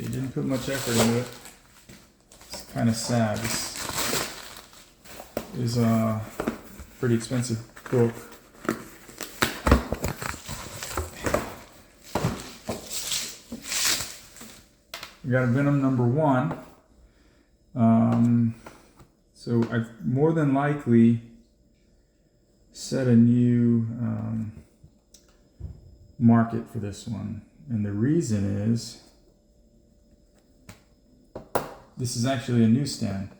They didn't put much effort into it. It's kind of sad. This is a pretty expensive book. We got a Venom #1. So I've more than likely set a new market for this one. And the reason is, this is actually a newsstand.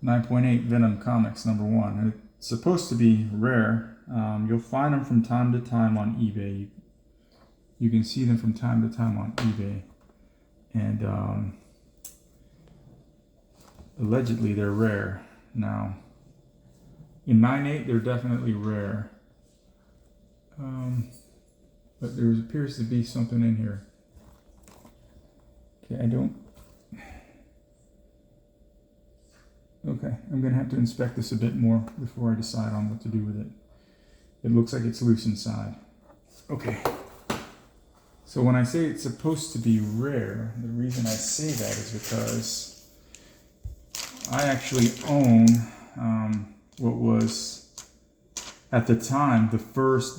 9.8 Venom Comics #1. And it's supposed to be rare. You'll find them from time to time on eBay. You can see them from time to time on eBay. And allegedly they're rare. Now, in 9.8 they're definitely rare. But there appears to be something in here. Okay, Okay, I'm gonna have to inspect this a bit more before I decide on what to do with it. It looks like it's loose inside. Okay. So when I say it's supposed to be rare, the reason I say that is because I actually own what was, at the time, the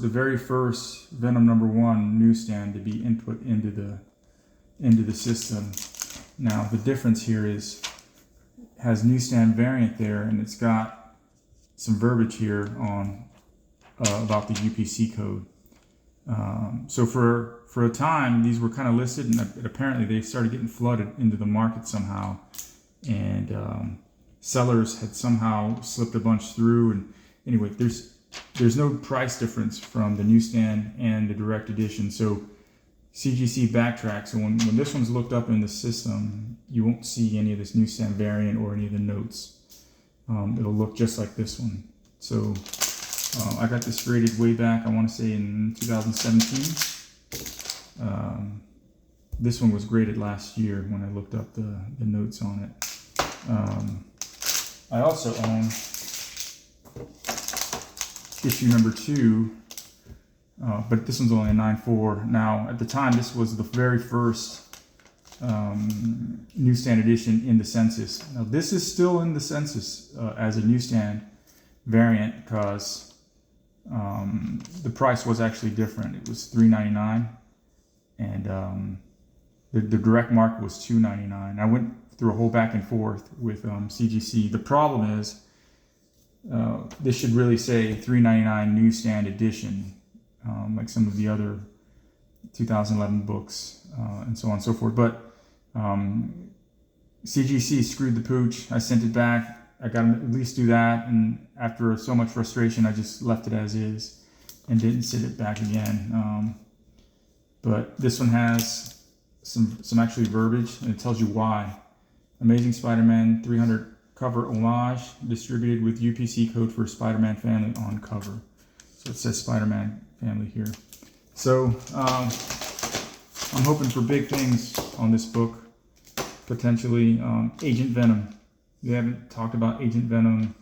very first Venom #1 newsstand to be input into the system. Now the difference here is, it has newsstand variant there, and it's got some verbiage here on about the UPC code. So for a time, these were kind of listed, and apparently they started getting flooded into the market somehow, and sellers had somehow slipped a bunch through. And anyway, there's no price difference from the newsstand and the direct edition. So CGC backtracks. So when this one's looked up in the system, you won't see any of this newsstand variant or any of the notes. It'll look just like this one. So I got this graded way back, I want to say in 2017. This one was graded last year when I looked up the notes on it. I also own issue #2, but this one's only a 9.4. Now, at the time, this was the very first newsstand edition in the census. Now, this is still in the census as a newsstand variant because the price was actually different. It was $3.99, and the direct mark was $2.99. I went through a whole back and forth with CGC. The problem is, this should really say $3.99 newsstand edition, like some of the other 2011 books, and so on and so forth. But CGC screwed the pooch. I sent it back. I got them to at least do that, and after so much frustration, I just left it as is and didn't send it back again. But this one has some actually verbiage, and it tells you why. Amazing Spider-Man 300 cover homage, distributed with UPC code for Spider-Man family on cover. So it says Spider-Man family here. So I'm hoping for big things on this book. Potentially Agent Venom. We haven't talked about Agent Venom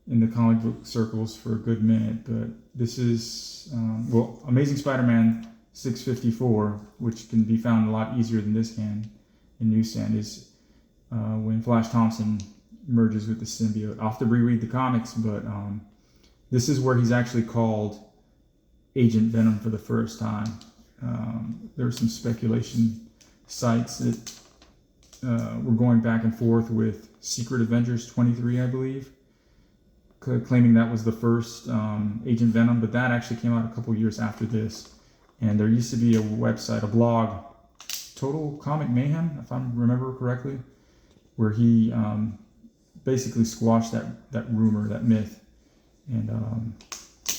in the comic book circles for a good minute, but this is, Amazing Spider-Man 654, which can be found a lot easier than this can in Newsstand, is when Flash Thompson merges with the symbiote. I'll have to reread the comics, but this is where he's actually called Agent Venom for the first time. There were some speculation sites that were going back and forth with Secret Avengers 23, I believe, claiming that was the first Agent Venom, but that actually came out a couple years after this. And there used to be a website, a blog, Total Comic Mayhem, if I remember correctly, where he basically squashed that rumor, that myth. And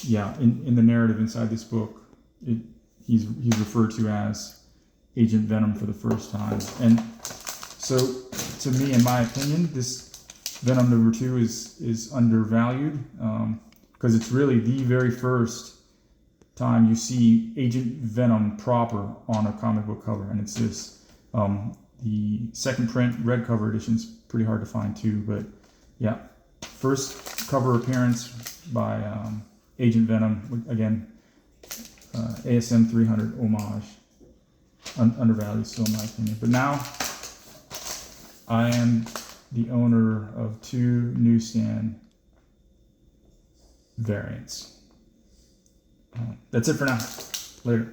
in the narrative inside this book, he's referred to as Agent Venom for the first time. And so, to me, in my opinion, this Venom #2 is undervalued because it's really the very first time you see Agent Venom proper on a comic book cover, and it's this. The second print red cover edition is pretty hard to find too, but yeah, first cover appearance by Agent Venom, again, ASM 300 homage. undervalued still in my opinion. But now I am the owner of 2 Newsstand variants. That's it for now. Later.